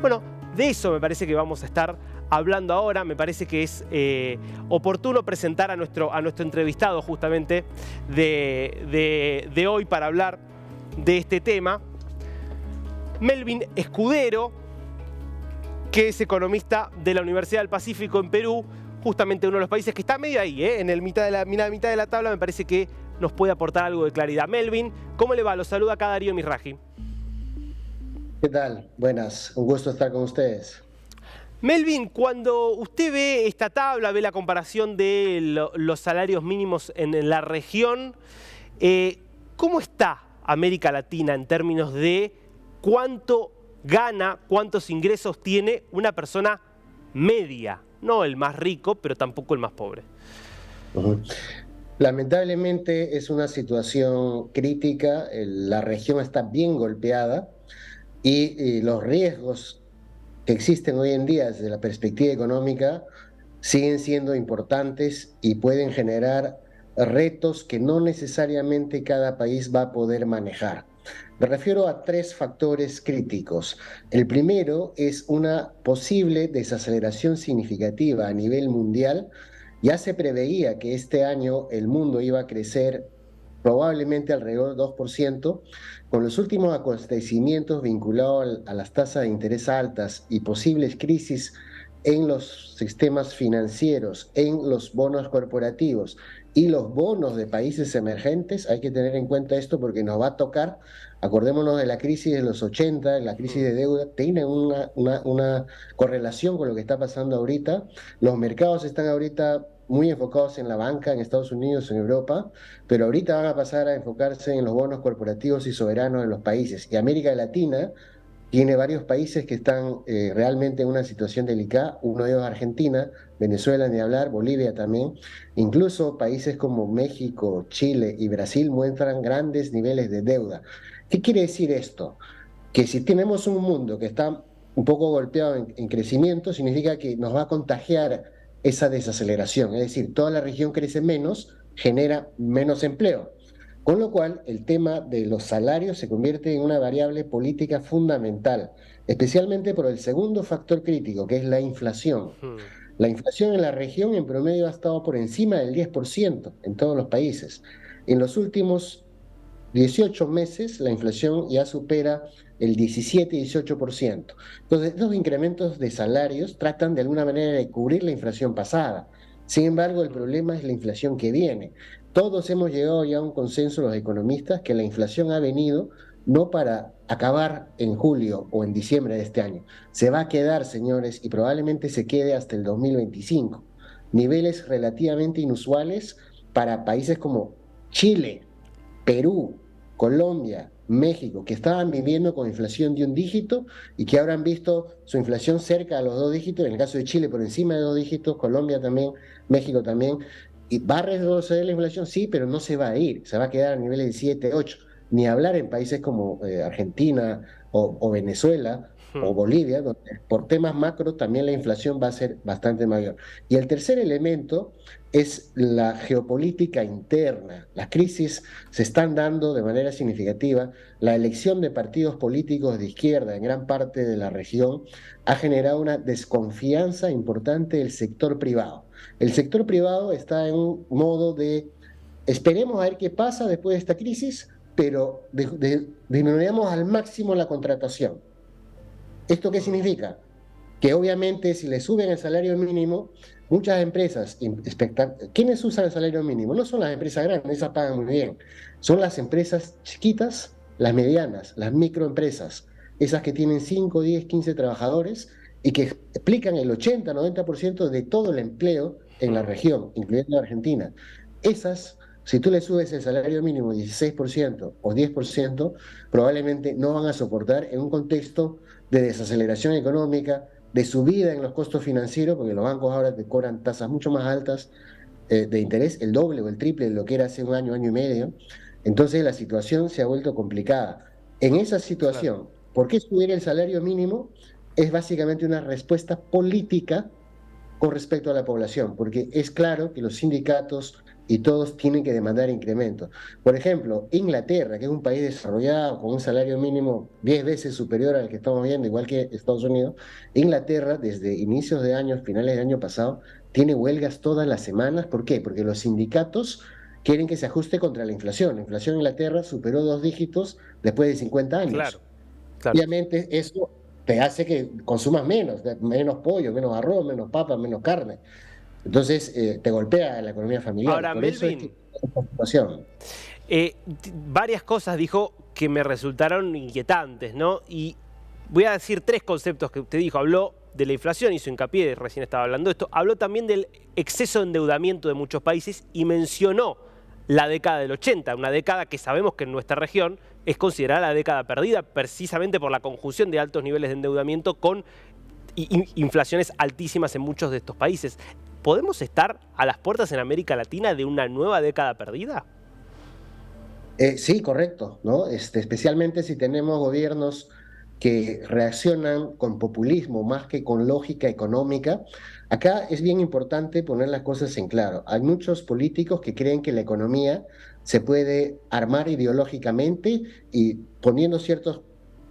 Bueno, de eso me parece que vamos a estar hablando ahora. Me parece que es oportuno presentar a nuestro entrevistado justamente de hoy para hablar de este tema. Melvin Escudero, que es economista de la Universidad del Pacífico en Perú, justamente uno de los países que está medio ahí, en el mitad de la tabla. Me parece que nos puede aportar algo de claridad. Melvin, ¿cómo le va? Los saluda acá Darío Misraji. ¿Qué tal? Buenas, un gusto estar con ustedes. Melvin, cuando usted ve esta tabla, ve la comparación de los salarios mínimos en la región, ¿cómo está América Latina en términos de cuánto gana, cuántos ingresos tiene una persona media? No el más rico, pero tampoco el más pobre. Lamentablemente es una situación crítica, la región está bien golpeada y los riesgos que existen hoy en día desde la perspectiva económica siguen siendo importantes y pueden generar retos que no necesariamente cada país va a poder manejar. Me refiero a tres factores críticos. El primero es una posible desaceleración significativa a nivel mundial. Ya se preveía que este año el mundo iba a crecer probablemente alrededor del 2%, con los últimos acontecimientos vinculados a las tasas de interés altas y posibles crisis en los sistemas financieros, en los bonos corporativos y los bonos de países emergentes. Hay que tener en cuenta esto porque nos va a tocar. Acordémonos de la crisis de los 80, la crisis de deuda, tiene una correlación con lo que está pasando ahorita. Los mercados están ahorita muy enfocados en la banca en Estados Unidos, en Europa, pero ahorita van a pasar a enfocarse en los bonos corporativos y soberanos de los países. Y América Latina tiene varios países que están realmente en una situación delicada, uno de ellos Argentina, Venezuela ni hablar, Bolivia también. Incluso países como México, Chile y Brasil muestran grandes niveles de deuda. ¿Qué quiere decir esto? Que si tenemos un mundo que está un poco golpeado en crecimiento, significa que nos va a contagiar esa desaceleración, es decir, toda la región crece menos, genera menos empleo. Con lo cual, el tema de los salarios se convierte en una variable política fundamental, especialmente por el segundo factor crítico, que es la inflación. La inflación en la región en promedio ha estado por encima del 10% en todos los países. En los últimos 18 meses la inflación ya supera el 17-18%. Entonces, estos incrementos de salarios tratan de alguna manera de cubrir la inflación pasada. Sin embargo, el problema es la inflación que viene. Todos hemos llegado ya a un consenso, los economistas, que la inflación ha venido no para acabar en julio o en diciembre de este año. Se va a quedar, señores, y probablemente se quede hasta el 2025. Niveles relativamente inusuales para países como Chile, Perú, Colombia, México, que estaban viviendo con inflación de un dígito y que ahora han visto su inflación cerca a los 2 dígitos, en el caso de Chile por encima de 2 dígitos, Colombia también, México también. ¿Y va a retroceder la inflación? Sí, pero no se va a ir, se va a quedar a niveles de 7, 8. Ni hablar en países como Argentina o Venezuela o Bolivia, donde por temas macro también la inflación va a ser bastante mayor. Y el tercer elemento es la geopolítica interna. Las crisis se están dando de manera significativa. La elección de partidos políticos de izquierda en gran parte de la región ha generado una desconfianza importante del sector privado. El sector privado está en un modo de esperemos a ver qué pasa después de esta crisis, pero disminuyamos al máximo la contratación. ¿Esto qué significa? Que obviamente si le suben el salario mínimo, muchas empresas, ¿quiénes usan el salario mínimo? No son las empresas grandes, esas pagan muy bien, son las empresas chiquitas, las medianas, las microempresas, esas que tienen 5, 10, 15 trabajadores y que explican el 80-90% de todo el empleo en la región, incluyendo Argentina. Esas, si tú le subes el salario mínimo 16% o 10%, probablemente no van a soportar en un contexto de desaceleración económica, de subida en los costos financieros, porque los bancos ahora te cobran tasas mucho más altas de interés, el doble o el triple de lo que era hace un año, año y medio. Entonces la situación se ha vuelto complicada. En esa situación, ¿por qué subir el salario mínimo? Es básicamente una respuesta política con respecto a la población, porque es claro que los sindicatos y todos tienen que demandar incrementos. Por ejemplo, Inglaterra, que es un país desarrollado con un salario mínimo 10 veces superior al que estamos viendo, igual que Estados Unidos, Inglaterra desde inicios de año, finales del año pasado, tiene huelgas todas las semanas. ¿Por qué? Porque los sindicatos quieren que se ajuste contra la inflación. La inflación en Inglaterra superó 2 dígitos después de 50 Claro, años. claro. Obviamente eso te hace que consumas menos pollo, menos arroz, menos papa, menos carne. Entonces te golpea la economía familiar. Ahora, Por eso es que Melvin, esta situación. varias cosas dijo que me resultaron inquietantes, ¿no? Y voy a decir tres conceptos que usted dijo. Habló de la inflación, hizo hincapié, recién estaba hablando de esto. Habló también del exceso de endeudamiento de muchos países y mencionó la década del 80, una década que sabemos que en nuestra región es considerada la década perdida precisamente por la conjunción de altos niveles de endeudamiento con inflaciones altísimas en muchos de estos países. ¿Podemos estar a las puertas en América Latina de una nueva década perdida? Sí, correcto, ¿no? Especialmente si tenemos gobiernos que reaccionan con populismo más que con lógica económica. Acá es bien importante poner las cosas en claro. Hay muchos políticos que creen que la economía se puede armar ideológicamente y poniendo ciertos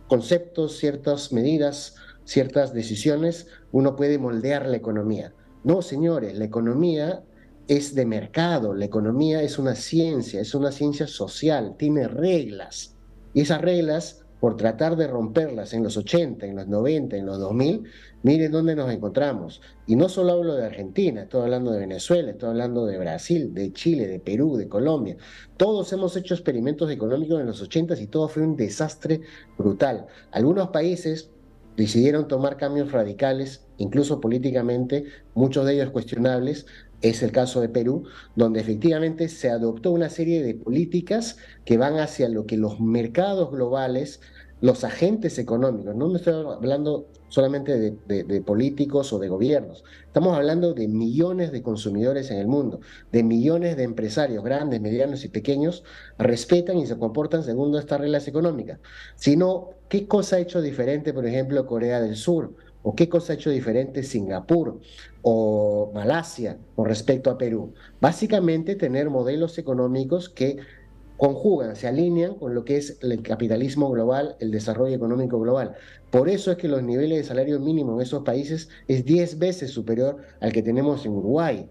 conceptos, ciertas medidas, ciertas decisiones, uno puede moldear la economía. No, señores, la economía es de mercado, la economía es una ciencia social, tiene reglas. Y esas reglas, por tratar de romperlas en los 80, en los 90, en los 2000, miren dónde nos encontramos. Y no solo hablo de Argentina, estoy hablando de Venezuela, estoy hablando de Brasil, de Chile, de Perú, de Colombia. Todos hemos hecho experimentos económicos en los 80 y todo fue un desastre brutal. Algunos países decidieron tomar cambios radicales, incluso políticamente, muchos de ellos cuestionables. Es el caso de Perú, donde efectivamente se adoptó una serie de políticas que van hacia lo que los mercados globales, los agentes económicos, no me estoy hablando solamente de políticos o de gobiernos, estamos hablando de millones de consumidores en el mundo, de millones de empresarios grandes, medianos y pequeños, respetan y se comportan según estas reglas económicas. Sino, ¿qué cosa ha hecho diferente, por ejemplo, Corea del Sur? ¿O qué cosa ha hecho diferente Singapur o Malasia con respecto a Perú? Básicamente tener modelos económicos que conjugan, se alinean con lo que es el capitalismo global, el desarrollo económico global. Por eso es que los niveles de salario mínimo en esos países es 10 veces superior al que tenemos en Uruguay.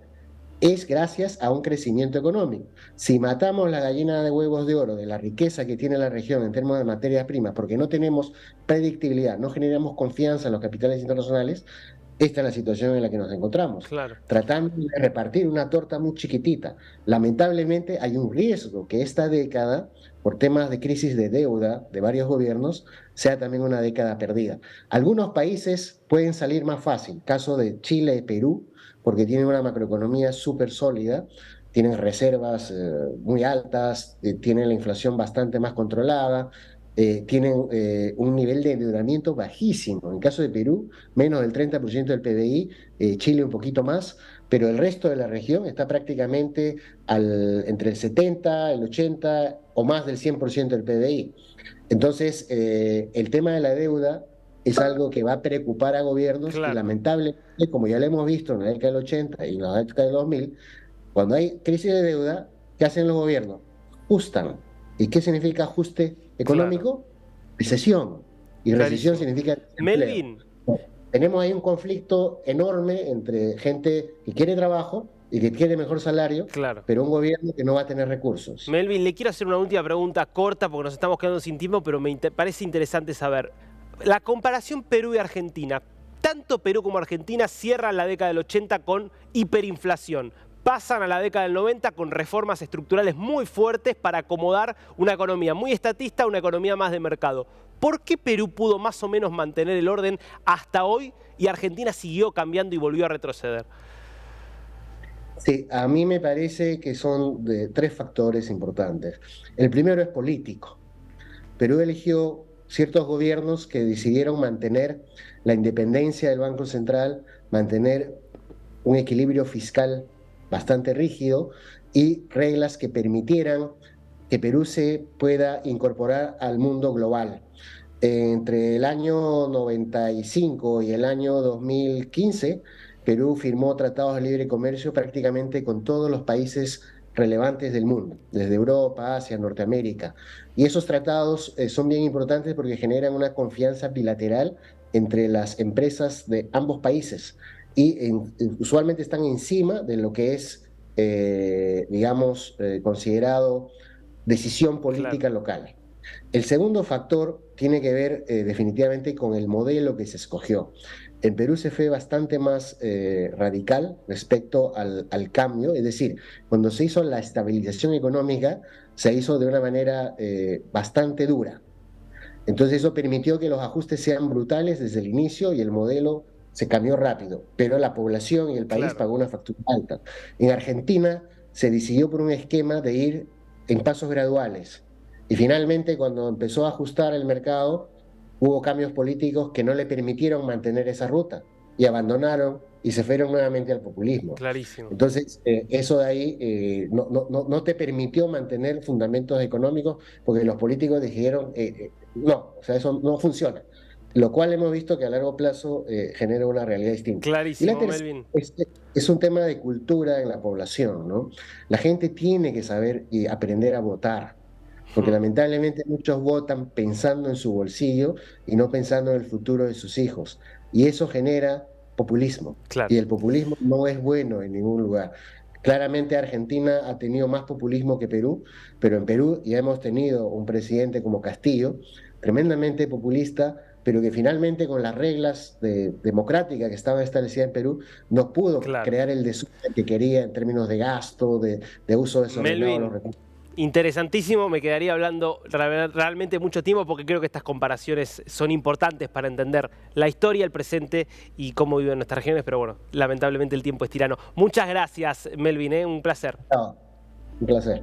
Es gracias a un crecimiento económico. Si matamos la gallina de huevos de oro de la riqueza que tiene la región en términos de materias primas, porque no tenemos predictibilidad, no generamos confianza en los capitales internacionales, esta es la situación en la que nos encontramos, Claro. tratando de repartir una torta muy chiquitita. Lamentablemente hay un riesgo que esta década, por temas de crisis de deuda de varios gobiernos, sea también una década perdida. Algunos países pueden salir más fácil, caso de Chile y Perú, porque tienen una macroeconomía súper sólida, tienen reservas muy altas, tienen la inflación bastante más controlada, tienen un nivel de endeudamiento bajísimo. En el caso de Perú, menos del 30% del PBI, Chile un poquito más, pero el resto de la región está prácticamente entre el 70, el 80 o más del 100% del PBI. Entonces, el tema de la deuda es algo que va a preocupar a gobiernos y Claro. lamentablemente, como ya lo hemos visto en la década del 80 y en la década del 2000, cuando hay crisis de deuda, ¿qué hacen los gobiernos? Ajustan. ¿Y qué significa ajuste Claro. económico? Recesión. Y recesión Clarísimo. significa desempleo. Melvin, Tenemos ahí un conflicto enorme entre gente que quiere trabajo y que quiere mejor salario, claro. pero un gobierno que no va a tener recursos. Melvin, le quiero hacer una última pregunta corta porque nos estamos quedando sin tiempo, pero parece interesante saber. La comparación Perú y Argentina. Tanto Perú como Argentina cierran la década del 80 con hiperinflación. Pasan a la década del 90 con reformas estructurales muy fuertes para acomodar una economía muy estatista a una economía más de mercado. ¿Por qué Perú pudo más o menos mantener el orden hasta hoy y Argentina siguió cambiando y volvió a retroceder? Sí, a mí me parece que son de tres factores importantes. El primero es político. Perú eligió ciertos gobiernos que decidieron mantener la independencia del Banco Central, mantener un equilibrio fiscal bastante rígido y reglas que permitieran que Perú se pueda incorporar al mundo global. Entre el año 95 y el año 2015, Perú firmó tratados de libre comercio prácticamente con todos los países relevantes del mundo, desde Europa, Asia, Norteamérica. Y esos tratados son bien importantes porque generan una confianza bilateral entre las empresas de ambos países y usualmente están encima de lo que es, digamos, considerado decisión política Claro. local. El segundo factor tiene que ver definitivamente con el modelo que se escogió. En Perú se fue bastante más radical respecto al cambio, es decir, cuando se hizo la estabilización económica, se hizo de una manera bastante dura. Entonces eso permitió que los ajustes sean brutales desde el inicio y el modelo se cambió rápido, pero la población y el país Claro. pagó una factura alta. En Argentina se decidió por un esquema de ir en pasos graduales y finalmente cuando empezó a ajustar el mercado hubo cambios políticos que no le permitieron mantener esa ruta y abandonaron y se fueron nuevamente al populismo. Clarísimo. Entonces, eso de ahí no te permitió mantener fundamentos económicos porque los políticos dijeron, no, o sea, eso no funciona. Lo cual hemos visto que a largo plazo genera una realidad distinta. Y la Clarísimo, tercera Melvin. es un tema de cultura en la población, ¿no? La gente tiene que saber y aprender a votar, porque Hmm. lamentablemente muchos votan pensando en su bolsillo y no pensando en el futuro de sus hijos. Y eso genera populismo. Claro. Y el populismo no es bueno en ningún lugar. Claramente Argentina ha tenido más populismo que Perú, pero en Perú ya hemos tenido un presidente como Castillo, tremendamente populista, pero que finalmente con las reglas democráticas que estaban establecidas en Perú, no pudo Claro. crear el desorden que quería en términos de gasto, de uso desordenado de los Melvin, recursos. interesantísimo, me quedaría hablando realmente mucho tiempo porque creo que estas comparaciones son importantes para entender la historia, el presente y cómo viven nuestras regiones, pero bueno, lamentablemente el tiempo es tirano. Muchas gracias, Melvin, un placer. No, un placer.